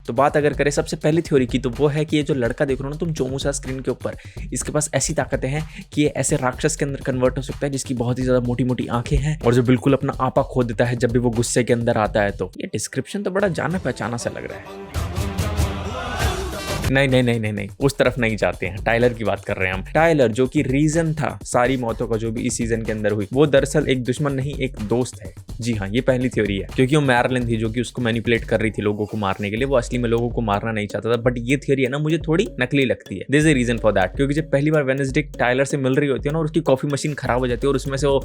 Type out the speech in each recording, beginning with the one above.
तो बात अगर करें सबसे पहली थ्योरी की, तो वो है कि ये जो लड़का देख रहे हो ना तुम जोमूसा स्क्रीन के ऊपर, इसके पास ऐसी ताकतें हैं कि ये ऐसे राक्षस के अंदर कन्वर्ट हो सकता है जिसकी बहुत ही ज्यादा मोटी मोटी आंखें हैं और जो बिल्कुल अपना आपा खो देता है जब भी वो गुस्से के अंदर आता है। तो ये डिस्क्रिप्शन तो बड़ा जाना पहचाना सा लग रहा है। नहीं, उस तरफ नहीं जाते हैं। टाइलर की बात कर रहे हैं हम। टाइलर जो कि रीजन था सारी मौतों का जो भी इस सीजन के अंदर हुई, वो दरअसल एक दुश्मन नहीं एक दोस्त है। जी हाँ, ये पहली थ्योरी है, क्योंकि वो मैरलिन थी जो कि उसको मैनिपुलेट कर रही थी लोगों को मारने के लिए। वो असली में लोगों को मारना नहीं चाहता था, बट ये थ्योरी है ना मुझे थोड़ी नकली लगती है। There is a reason for that, क्योंकि जब पहली बार वेडनेसडे टाइलर से मिल रही होती है ना और उसकी कॉफी मशीन खराब हो जाती है और उसमें से वो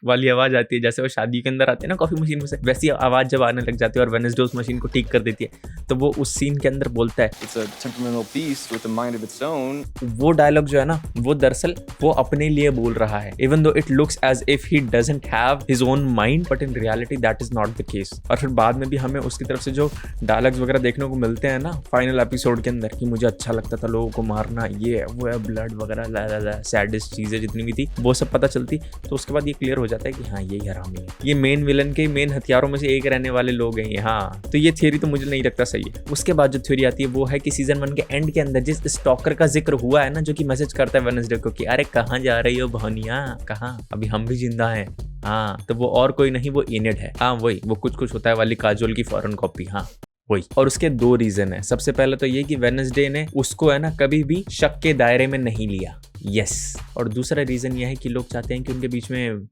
वाली आवाज आती है, जैसे वो शादी के अंदर आती है ना कॉफी मशीन में से, वैसी आवाज जब आने लग जाती है और वेडनेसडे उस मशीन को ठीक कर देती है, तो वो उस सीन के अंदर बोलता है It's a temperamental beast with a mind of its own. वो डायलॉग जो है ना वो दरअसल वो अपने लिए बोल रहा है, even though it looks as if he doesn't have his own mind, but in reality that is not the case. और फिर बाद में भी हमें उसकी तरफ से जो डायलॉग्स वगैरह देखने को मिलते हैं ना फाइनल एपिसोड के अंदर, कि मुझे अच्छा लगता था लोगों को मारना, ये वो है ब्लड वगैरह सैडेस्ट चीजें जितनी भी थी वो सब पता चलती, तो उसके बाद ये क्लियर हो जाता है कि हाँ यही हरामी है, ये मेन विलन के मेन हथियारों में से एक रहने वाले लोग हैं। हाँ, तो ये थियरी तो मुझे नहीं लगता सही है। उसके बाद जो थ्योरी आती है वो है कि सीजन 1 के एंड के अंदर जिस स्टॉकर का जिक्र हुआ है ना, जो कि मैसेज करता है वेडनेसडे को कि अरे कहाँ जा रही हो बहनिया, कहाँ, अभी हम भी जिंदा हैं। हाँ, तो वो और कोई नहीं, वो इनेड है। हाँ वही, वो कुछ होता है वाली काजोल की फॉरेन कॉपी। हाँ वही। और उसके दो रीजन है। सबसे पहले तो ये कि वेडनेसडे ने उसको है ना कभी भी शक के दायरे में नहीं लिया। यस। और दूसरा रीजन ये है कि लोग चाहते हैं कि उनके बीच में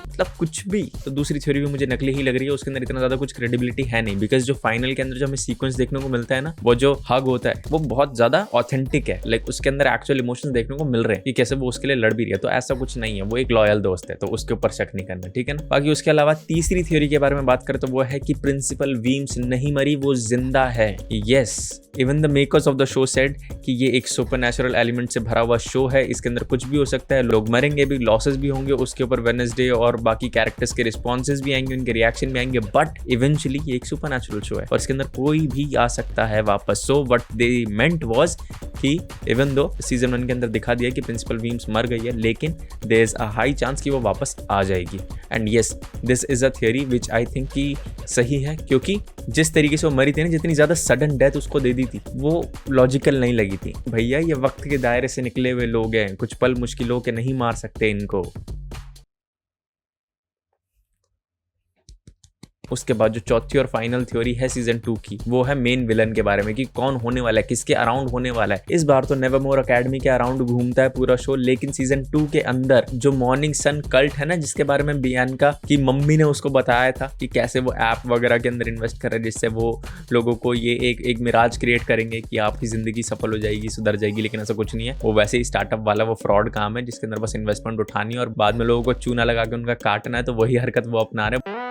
मतलब कुछ भी। तो दूसरी थ्योरी भी मुझे नकली ही लग रही है, उसके अंदर इतना ज्यादा कुछ क्रेडिबिलिटी है नहीं, बिकॉज जो फाइनल के अंदर जो हमें सीक्वेंस देखने को मिलता है ना, वो जो हग होता है वो बहुत ज्यादा ऑथेंटिक है। लाइक उसके अंदर एक्चुअल इमोशंस देखने को मिल रहे हैं कि कैसे वो उसके लिए लड़ भी रही है। तो ऐसा कुछ नहीं है, वो एक लॉयल दोस्त है, तो उसके ऊपर शक नहीं करना, ठीक है ना। बाकी उसके अलावा तीसरी थ्योरी के बारे में बात करें तो वो है कि प्रिंसिपल वीम्स नहीं मरी, वो जिंदा है। Yes, even the makers of the show said कि ये एक सुपरनैचुरल एलिमेंट से भरा हुआ शो है, इसके अंदर कुछ भी हो सकता है, लोग मरेंगे भी, लॉसेस भी होंगे उसके ऊपर, वेडनेसडे और बाकी कैरेक्टर्स के रिस्पॉन्सेज भी आएंगे, उनके रिएक्शन भी आएंगे, बट इवेंचुअली ये एक सुपरनैचुरल शो है और इसके अंदर कोई भी आ सकता है वापस। So what they meant was कि इवन दो सीजन 1 के अंदर दिखा दिया कि प्रिंसिपल वीम्स मर गई है, लेकिन there is a high chance कि वो वापस आ जाएगी। And yes, this is a theory which I think कि सही है, क्योंकि जिस तरीके से वो मरी थी ना, जितनी ज्यादा सडन डेथ उसको दे दी थी, वो लॉजिकल नहीं लगी थी। भैया ये वक्त के दायरे से निकले हुए लोग हैं, कुछ पल मुश्किलों के नहीं मार सकते इनको। उसके बाद जो चौथी और फाइनल थ्योरी है सीजन 2 की, वो है मेन विलन के बारे में कि कौन होने वाला है, किसके अराउंड होने वाला है। इस बार तो नेवरमोर एकेडमी के अराउंड घूमता है पूरा शो, लेकिन सीजन 2 के अंदर जो मॉर्निंग सन कल्ट है ना, जिसके बारे में बियांका की मम्मी ने उसको बताया था कि कैसे वो ऐप वगैरह के अंदर इन्वेस्ट कर रहे हैं, जिससे वो लोगों को ये एक मिराज क्रिएट करेंगे कि आपकी जिंदगी सफल हो जाएगी, सुधर जाएगी, लेकिन ऐसा कुछ नहीं है। वो वैसे ही स्टार्टअप वाला वो फ्रॉड काम है जिसके अंदर बस इन्वेस्टमेंट उठानी है और बाद में लोगों को चूना लगा के उनका काटना है। तो वही हरकत वो अपना रहे।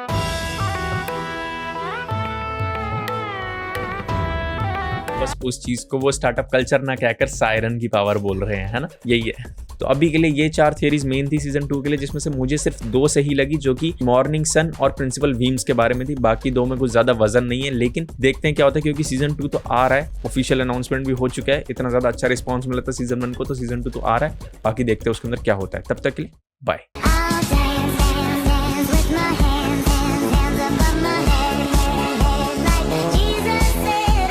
बस उस चीज को वो स्टार्टअप कल्चर ना कहकर सायरन की पावर बोल रहे हैं, है ना, यही है। तो अभी के लिए ये 4 थियरीज मेन थी सीजन 2 के लिए, जिसमें से मुझे सिर्फ 2 सही लगी, जो कि मॉर्निंग सन और प्रिंसिपल वीम्स के बारे में थी। बाकी 2 में कुछ ज्यादा वजन नहीं है, लेकिन देखते हैं क्या होता है, क्योंकि सीजन 2 तो आ रहा है, ऑफिशियल अनाउंसमेंट भी हो चुका है, इतना ज्यादा अच्छा रिस्पॉन्स मिला था सीजन 1 को, तो सीजन 2 तो आ रहा है। बाकी देखते हैं उसके अंदर क्या होता है। तब तक के लिए बाय।